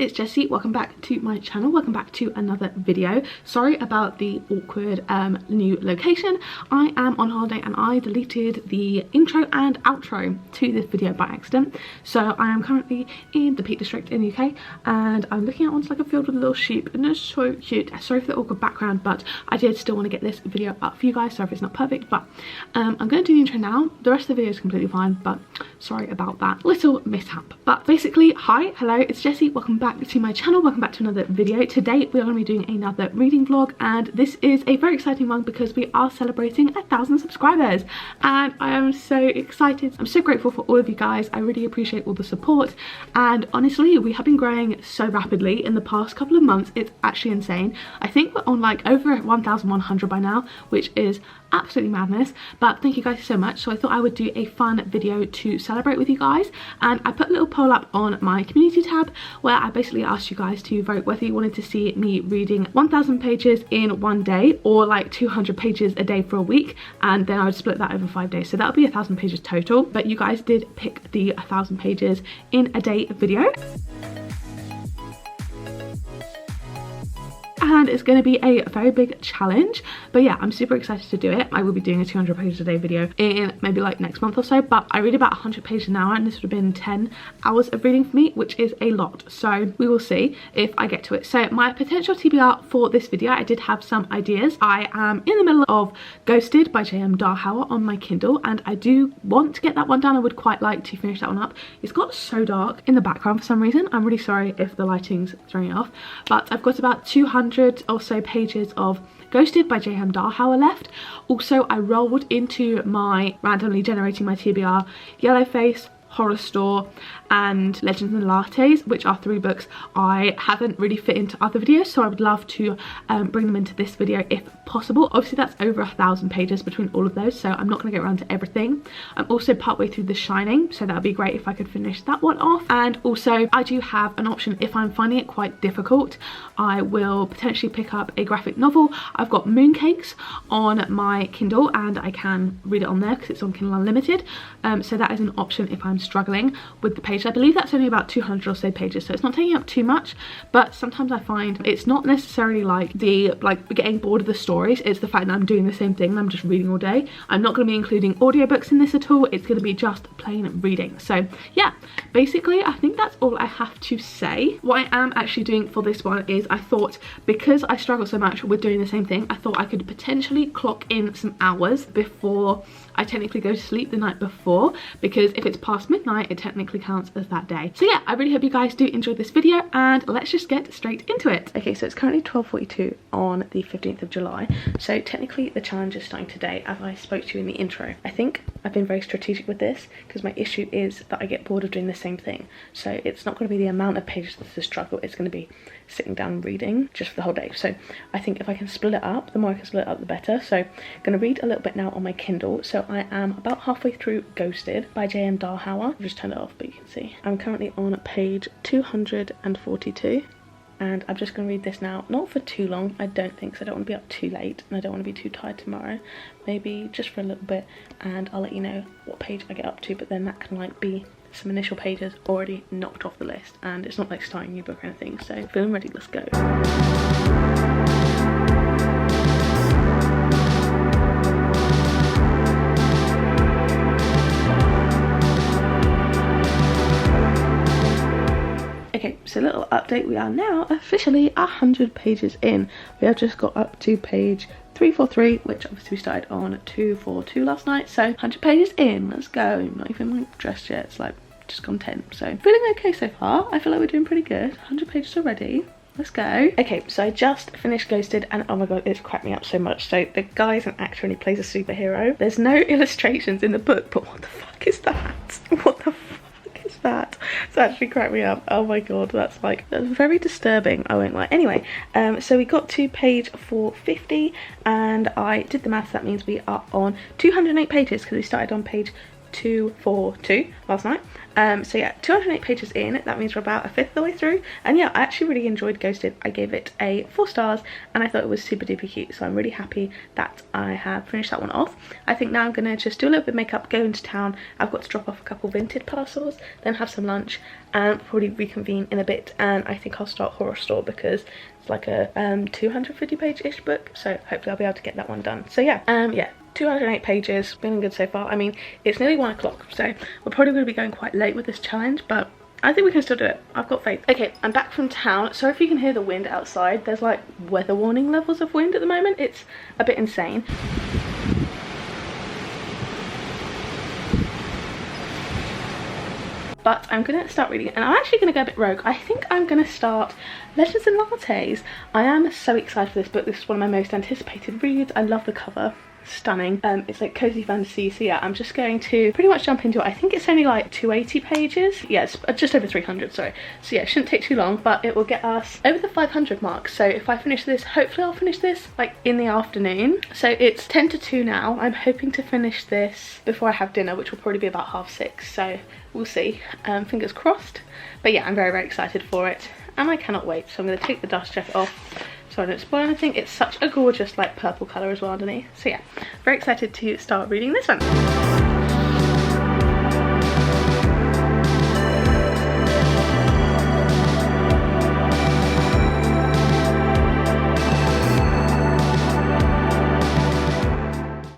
it's Jessie. Welcome back to my channel. Welcome back to another video. Sorry about the awkward new location. I am on holiday and I deleted the intro and outro to this video by accident. So I am currently in the Peak District in the UK and I'm looking out onto like a field with a little sheep and it's so cute. Sorry for the awkward background, but I did still want to get this video up for you guys. Sorry if it's not perfect, but I'm going to do the intro now. The rest of the video is completely fine, but sorry about that little mishap. But basically, hi, hello, it's Jessie. Welcome back to my channel. Welcome back to another video. Today we are going to be doing another reading vlog, and this is a very exciting one because we are celebrating 1,000 subscribers and I am so excited. I'm so grateful for all of you guys. I really appreciate all the support, and honestly we have been growing so rapidly in the past couple of months. It's actually insane. I think we're on like over 1,100 by now, which is absolutely madness, but thank you guys so much. So I thought I would do a fun video to celebrate with you guys, and I put a little poll up on my community tab where I basically asked you guys to vote whether you wanted to see me reading 1,000 pages in one day or like 200 pages a day for a week, and then I would split that over 5 days, so that would be 1,000 pages total. But you guys did pick the 1,000 pages in a day video, and it's going to be a very big challenge. But yeah, I'm super excited to do it. I will be doing a 200 pages a day video in maybe like next month or so, but I read about 100 pages an hour and this would have been 10 hours of reading for me, which is a lot. So we will see if I get to it. So my potential TBR for this video, I did have some ideas. I am in the middle of Ghosted by J.M. Darhauer on my Kindle, and I do want to get that one done. I would quite like to finish that one up. It's got so dark in the background for some reason. I'm really sorry if the lighting's throwing it off, but I've got about 200 or so pages of Ghosted by J.M. Darhauer left. Also, I rolled into my randomly generating my TBR Yellowface, Horror Store and Legends and Lattes, which are 3 books I haven't really fit into other videos, so I would love to bring them into this video if possible. Obviously that's over 1,000 pages between all of those, so I'm not going to get around to everything. I'm also partway through The Shining, so that would be great if I could finish that one off. And also I do have an option if I'm finding it quite difficult. I will potentially pick up a graphic novel. I've got Mooncakes on my Kindle and I can read it on there because it's on Kindle Unlimited, so that is an option if I'm struggling with the page. I believe that's only about 200 or so pages, so it's not taking up too much, but sometimes I find it's not necessarily like getting bored of the stories, it's the fact that I'm doing the same thing and I'm just reading all day. I'm not going to be including audiobooks in this at all. It's going to be just plain reading. So yeah, basically I think that's all I have to say. What I am actually doing for this one is I thought, because I struggle so much with doing the same thing, I thought I could potentially clock in some hours before I technically go to sleep the night before, because if it's past midnight it technically counts as that day. So yeah, I really hope you guys do enjoy this video and let's just get straight into it. Okay, so it's currently 12:42 on the 15th of July, so technically the challenge is starting today, as I spoke to you in the intro. I think I've been very strategic with this because my issue is that I get bored of doing the same thing, so it's not going to be the amount of pages that's the struggle, it's going to be sitting down reading just for the whole day. So I think if I can split it up, the more I can split it up the better. So I'm going to read a little bit now on my Kindle. So I am about halfway through Ghosted by J.M. Darhauer. I've just turned it off but you can see I'm currently on page 242 and I'm just going to read this now, not for too long I don't think, so I don't want to be up too late and I don't want to be too tired tomorrow. Maybe just for a little bit and I'll let you know what page I get up to, but then that can like be some initial pages already knocked off the list, and it's not like starting a new book or anything. So feeling ready, let's go. Okay, so little update, we are now officially 100 pages in. We have just got up to page 343, which obviously we started on 242 last night, so 100 pages in, let's go. I'm not even like dressed yet, it's like just gone 10, so feeling okay so far. I feel like we're doing pretty good. 100 pages already, let's go. Okay, so I just finished Ghosted and oh my god, it's cracked me up so much. So the guy is an actor and he plays a superhero. There's no illustrations in the book, but what the fuck is that? What the fuck is that? It's actually cracked me up. Oh my god, that's very disturbing, I won't lie. Anyway, so we got to page 450 and I did the maths. That means we are on 208 pages because we started on page 242 last night. So yeah, 208 pages in, that means we're about a fifth of the way through. And yeah, I actually really enjoyed Ghosted. I gave it a 4 stars and I thought it was super duper cute, so I'm really happy that I have finished that one off. I think now I'm gonna just do a little bit of makeup, go into town. I've got to drop off a couple Vinted parcels, then have some lunch and probably reconvene in a bit, and I think I'll start Horror Store because it's like a 250 page-ish book, so hopefully I'll be able to get that one done. So yeah, 208 pages, feeling good so far. I mean, it's nearly 1 o'clock, so we're probably going to be going quite late with this challenge, but I think we can still do it. I've got faith. Okay, I'm back from town. Sorry if you can hear the wind outside. There's like weather warning levels of wind at the moment. It's a bit insane. But I'm gonna start reading it, and I'm actually gonna go a bit rogue. I think I'm gonna start Legends and Lattes. I am so excited for this book. This is one of my most anticipated reads. I love the cover. Stunning. It's like cozy fantasy, so yeah, I'm just going to pretty much jump into it. I think it's only like 280 pages. Yeah, it's just over 300, sorry. So yeah, it shouldn't take too long, but it will get us over the 500 mark. So if I finish this, hopefully I'll finish this like in the afternoon. So it's 10 to 2 now. I'm hoping to finish this before I have dinner, which will probably be about 6:30. So we'll see. Fingers crossed. But yeah, I'm very, very excited for it, and I cannot wait. So I'm going to take the dust jacket off so I don't spoil anything. It's such a gorgeous like purple colour as well underneath. So yeah, very excited to start reading this one.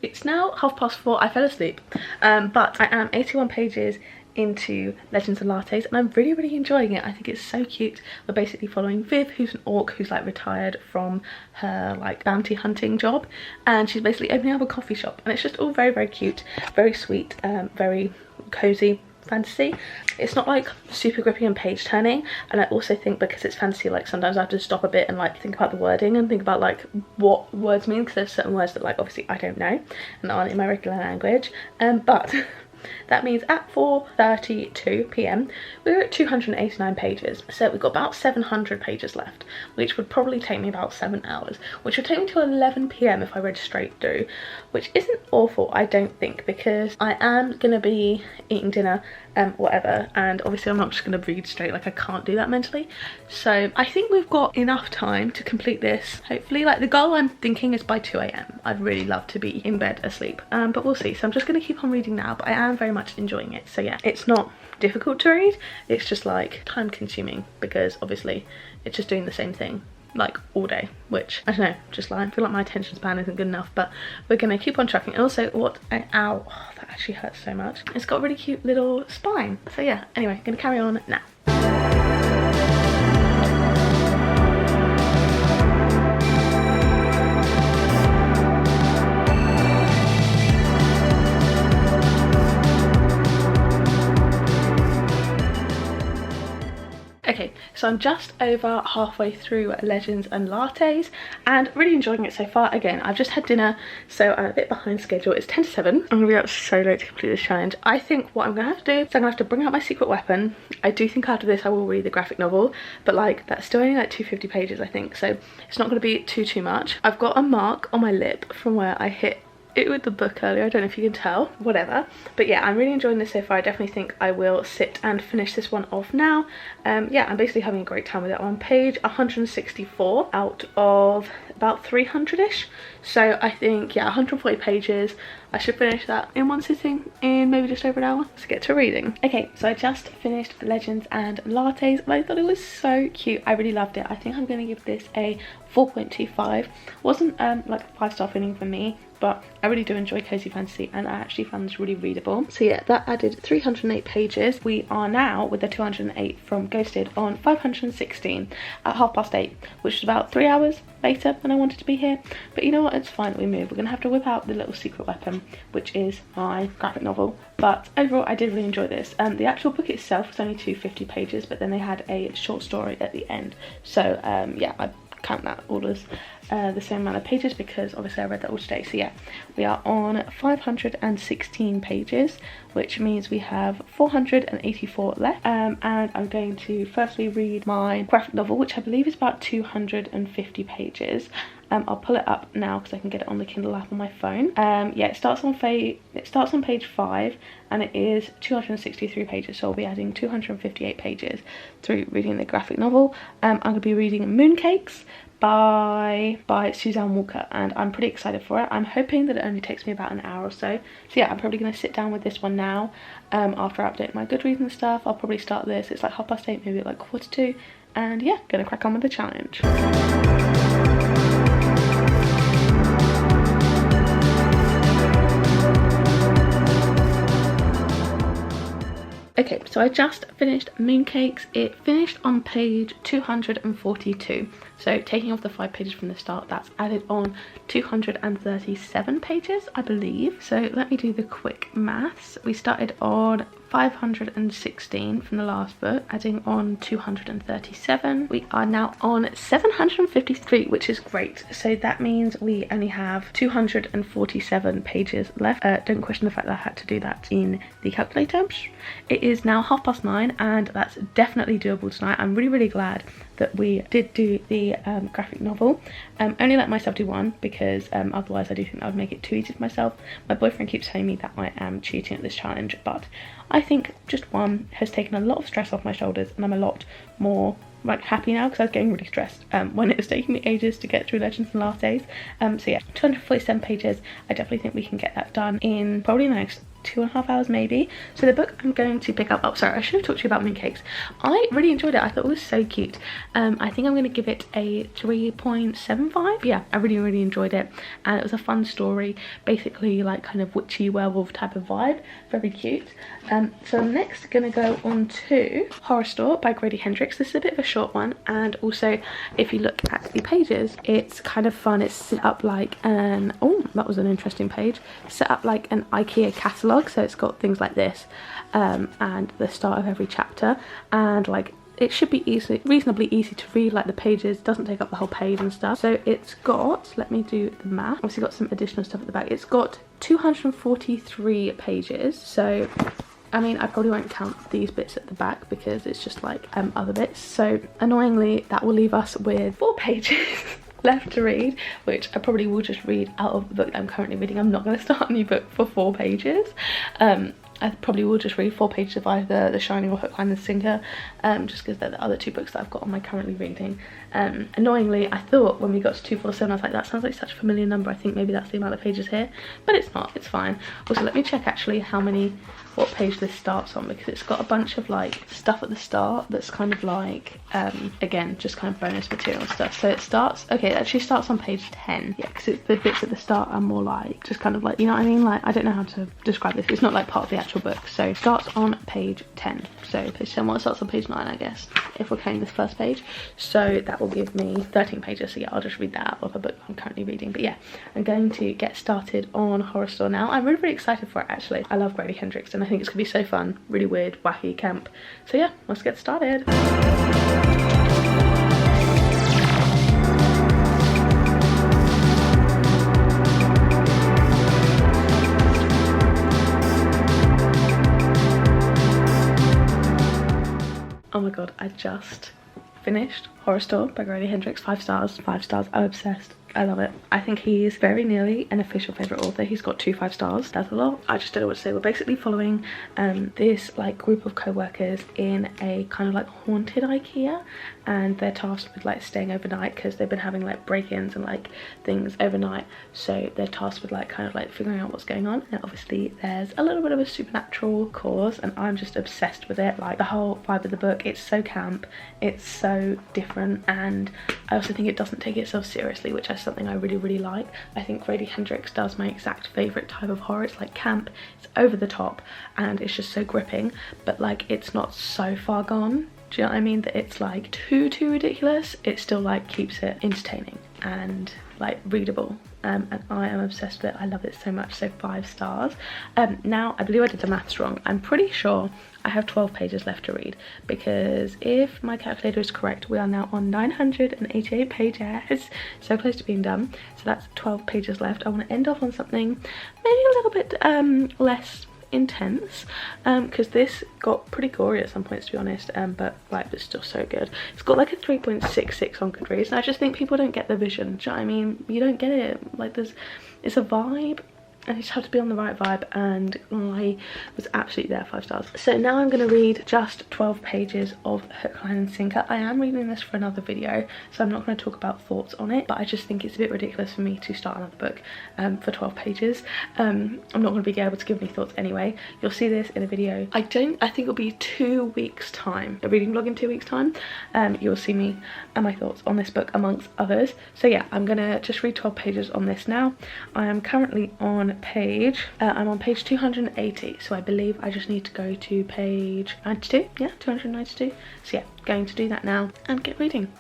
It's now 4:30. I fell asleep, but I am 81 pages into Legends and Lattes, and I'm really, really enjoying it. I think it's so cute. We're basically following Viv, who's an orc who's like retired from her like bounty hunting job, and she's basically opening up a coffee shop, and it's just all very, very cute, very sweet, very cozy fantasy. It's not like super grippy and page turning, and I also think because it's fantasy, like sometimes I have to stop a bit and like think about the wording and think about like what words mean, because there's certain words that like obviously I don't know and aren't in my regular language, but that means at 4:32 p.m. we're at 289 pages, so we've got about 700 pages left, which would probably take me about 7 hours, which would take me till 11 p.m. if I read straight through, which isn't awful, I don't think, because I am gonna be eating dinner whatever, and obviously I'm not just gonna read straight, like I can't do that mentally. So I think we've got enough time to complete this. Hopefully, like the goal I'm thinking is by 2 a.m. I'd really love to be in bed asleep, but we'll see. So I'm just gonna keep on reading now, but I am very much enjoying it. So yeah, it's not difficult to read, it's just like time consuming, because obviously it's just doing the same thing like all day, which I don't know, just like I feel like my attention span isn't good enough, but we're gonna keep on tracking. And also ow, oh, that actually hurts so much. It's got a really cute little spine. So yeah, anyway, gonna carry on now. Okay, so I'm just over halfway through Legends and Lattes and really enjoying it so far. Again, I've just had dinner, so I'm a bit behind schedule. It's 10 to 7. I'm gonna be up so late to complete this challenge. I think what I'm gonna have to do is I'm gonna have to bring out my secret weapon. I do think after this I will read the graphic novel, but like that's still only like 250 pages I think, so it's not gonna be too much. I've got a mark on my lip from where I hit it with the book earlier. I don't know if you can tell, whatever, but yeah, I'm really enjoying this so far. I definitely think I will sit and finish this one off now. Yeah, I'm basically having a great time with it. On page 164 out of about 300-ish, so I think yeah, 140 pages. I should finish that in one sitting in maybe just over an hour. Let's get to reading. Okay, so I just finished Legends and Lattes, and I thought it was so cute. I really loved it. I think I'm going to give this a 4.25. Wasn't like a 5-star feeling for me, but I really do enjoy cozy fantasy, and I actually found this really readable. So yeah, that added 308 pages. We are now with the 208 from Ghosted on 516 at 8:30, which is about 3 hours later than I wanted to be here. But you know what, it's fine that we move. We're gonna have to whip out the little secret weapon, which is my graphic novel. But overall, I did really enjoy this. The actual book itself was only 250 pages, but then they had a short story at the end. So yeah, I count that all as the same amount of pages because obviously I read that all today. So yeah, we are on 516 pages, which means we have 484 left, and I'm going to firstly read my graphic novel, which I believe is about 250 pages, I'll pull it up now because I can get it on the Kindle app on my phone. Yeah, it starts on page 5 and it is 263 pages, so I'll be adding 258 pages through reading the graphic novel. I'm going to be reading Mooncakes by Suzanne Walker, and I'm pretty excited for it. I'm hoping that it only takes me about an hour or so. So yeah, I'm probably going to sit down with this one now. After I update my Goodreads and stuff, I'll probably start this. It's like 8:30, maybe like 1:45, and yeah, gonna crack on with the challenge. Okay, so I just finished Mooncakes. It finished on page 242. So taking off the 5 pages from the start, that's added on 237 pages, I believe. So let me do the quick maths. We started on 516 from the last book, adding on 237. We are now on 753, which is great. So that means we only have 247 pages left. Don't question the fact that I had to do that in the calculator. It is now 9:30 and that's definitely doable tonight. I'm really glad that we did do the graphic novel. Only let myself do one because otherwise I do think that would make it too easy for myself. My boyfriend keeps telling me that I am cheating at this challenge, but I think just one has taken a lot of stress off my shoulders and I'm a lot more like happy now, because I was getting really stressed when it was taking me ages to get through Legends and Lattes. So yeah, 247 pages. I definitely think we can get that done in probably the next 2.5 hours maybe. So the book I'm going to pick up, oh sorry, I should have talked to you about Mooncakes. I really enjoyed it. I thought it was so cute. I think I'm going to give it a 3.75. Yeah, I really enjoyed it, and it was a fun story, basically like kind of witchy werewolf type of vibe. Very cute. So I'm next going to go on to Horror Store by Grady Hendrix. This is a bit of a short one, and also if you look at the pages, it's kind of fun. It's set up like an, oh that was an interesting page, set up like an IKEA catalogue. So it's got things like this and the start of every chapter, and like it should be reasonably easy to read. Like the pages doesn't take up the whole page and stuff. So it's got, let me do the math, obviously got some additional stuff at the back. It's got 243 pages, so I mean I probably won't count these bits at the back because it's just like other bits. So annoyingly that will leave us with 4 pages left to read, which I probably will just read out of the book that I'm currently reading. I'm not going to start a new book for 4 pages. I probably will just read 4 pages of either The Shining or Hook, Line and Sinker, just because they're the other 2 books that I've got on my currently reading. Annoyingly, I thought when we got to 247, I was like, that sounds like such a familiar number. I think maybe that's the amount of pages here, but it's not. It's fine. Also, let me check actually what page this starts on, because it's got a bunch of like stuff at the start that's kind of like again just kind of bonus material stuff. So it starts, okay, it actually starts on page 10. Yeah, because the bits at the start are more like just kind of like, you know what I mean, like I don't know how to describe this. It's not like part of the actual book. So it starts on page 10. So page 10, well, it starts on page 9 I guess, if we're counting this first page. So that will give me 13 pages. So yeah, I'll just read that out of a book I'm currently reading. But yeah, I'm going to get started on Horror Store now. I'm really excited for it actually. I love Grady Hendrix and I think it's gonna be so fun, really weird, wacky, camp. So yeah, let's get started. Oh my god, I just finished Horror Store by Grady Hendrix. 5 stars, 5 stars. I'm obsessed. I love it. I think he's very nearly an official favourite author. He's got 2 5 stars. That's a lot. I just don't know what to say. We're basically following this like group of co-workers in a kind of like haunted IKEA, and they're tasked with like staying overnight because they've been having like break-ins and like things overnight. So they're tasked with like kind of like figuring out what's going on, and obviously there's a little bit of a supernatural cause, and I'm just obsessed with it. Like the whole vibe of the book, it's so camp, it's so different, and I also think it doesn't take itself seriously, which is something I really like. I think Grady Hendrix does my exact favourite type of horror. It's like camp, it's over the top, and it's just so gripping, but like it's not so far gone, do you know what I mean, that it's like too ridiculous. It still like keeps it entertaining and like readable, and I am obsessed with it. I love it so much. So 5 stars. Now I believe I did the maths wrong. I'm pretty sure I have 12 pages left to read, because if my calculator is correct, we are now on 988 pages, so close to being done. So that's 12 pages left. I want to end off on something maybe a little bit less intense because this got pretty gory at some points, to be honest, but like it's still so good. It's got like a 3.66 on Goodreads, and I just think people don't get the vision. Do you know what I mean? You don't get it. Like it's a vibe, and you just have to be on the right vibe, and I was absolutely there, 5 stars. So now I'm going to read just 12 pages of Hook, Line and Sinker. I am reading this for another video, so I'm not going to talk about thoughts on it, but I just think it's a bit ridiculous for me to start another book for 12 pages. I'm not going to be able to give any thoughts anyway. You'll see this in a video. I think it'll be 2 weeks time, a reading vlog in 2 weeks time. You'll see me and my thoughts on this book amongst others. So yeah, I'm going to just read 12 pages on this now. I am currently on page I'm on page 280, so I believe I just need to go to page 92. Yeah, 292. So yeah, going to do that now and get reading.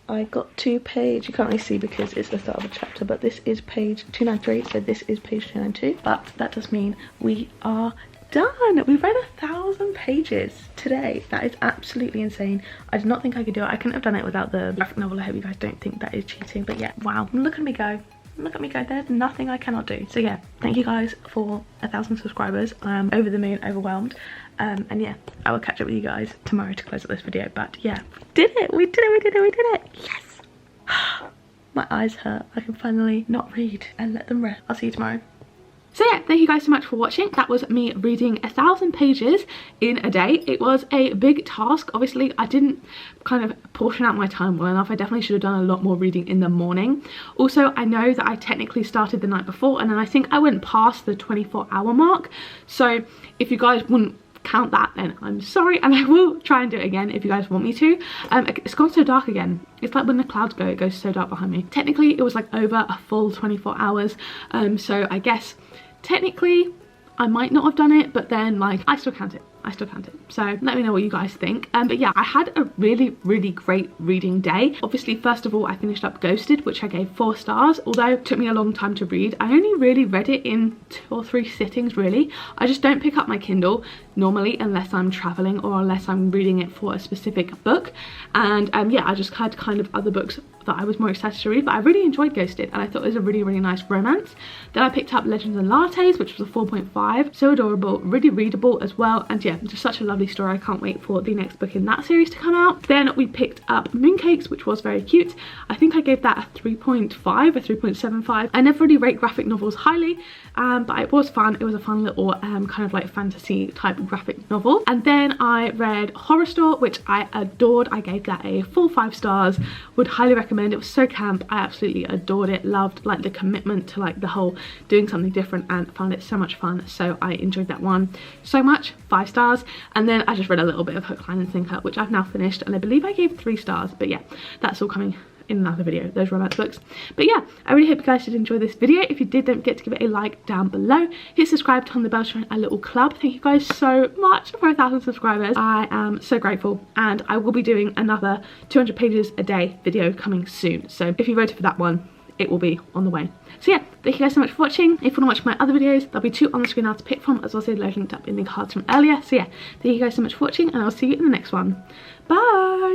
I got to page, you can't really see because it's the start of a chapter, but this is page 293, so this is page 292, but that does mean we are done. We've read 1,000 pages today. That is absolutely insane. I did not think I could do it. I couldn't have done it without the graphic novel. I hope you guys don't think that is cheating, but yeah, wow, look at me go. Look at me go, there's nothing I cannot do. So yeah, thank you guys for 1,000 subscribers. I'm over the moon, overwhelmed. And yeah, I will catch up with you guys tomorrow to close up this video. But yeah, we did it, we did it, we did it, we did it. Yes. My eyes hurt. I can finally not read and let them rest. I'll see you tomorrow. So yeah, thank you guys so much for watching. That was me reading 1,000 pages in a day. It was a big task. Obviously, I didn't kind of portion out my time well enough. I definitely should have done a lot more reading in the morning. Also, I know that I technically started the night before, and then I think I went past the 24-hour mark. So if you guys wouldn't count that, then I'm sorry, and I will try and do it again if you guys want me to. It's gone so dark again. It's like when the clouds go, it goes so dark behind me. Technically, it was like over a full 24 hours. So I guess technically I might not have done it, but then like I still count it. I still count it. So let me know what you guys think. But yeah, I had a really great reading day. Obviously, first of all, I finished up Ghosted, which I gave 4 stars. Although it took me a long time to read, I only really read it in 2 or 3 sittings really. I just don't pick up my Kindle normally unless I'm traveling or unless I'm reading it for a specific book. And yeah, I just had kind of other books that I was more excited to read, but I really enjoyed Ghosted and I thought it was a really nice romance. Then I picked up Legends and Lattes, which was a 4.5. So adorable, really readable as well, and yeah, just such a lovely story. I can't wait for the next book in that series to come out. Then we picked up Mooncakes, which was very cute. I think I gave that a 3.5 or 3.75. I never really rate graphic novels highly, but it was fun. It was a fun little kind of like fantasy type graphic novel. And then I read Horror Store, which I adored. I gave that a full 5 stars. Would highly recommend. It was so camp. I absolutely adored it. Loved like the commitment to like the whole doing something different, and found it so much fun. So I enjoyed that one so much. 5 stars. And then I just read a little bit of Hook, Line and Sinker, which I've now finished, and I believe I gave 3 stars. But yeah, that's all coming in another video, those romance books. But yeah, I really hope you guys did enjoy this video. If you did, don't forget to give it a like down below. Hit subscribe, turn the bell to join a little club. Thank you guys so much for 1,000 subscribers. I am so grateful, and I will be doing another 200 pages a day video coming soon. So if you voted for that one, it will be on the way. So yeah, thank you guys so much for watching. If you want to watch my other videos, there'll be 2 on the screen now to pick from, as well as those linked up in the cards from earlier. So yeah, thank you guys so much for watching, and I'll see you in the next one. Bye!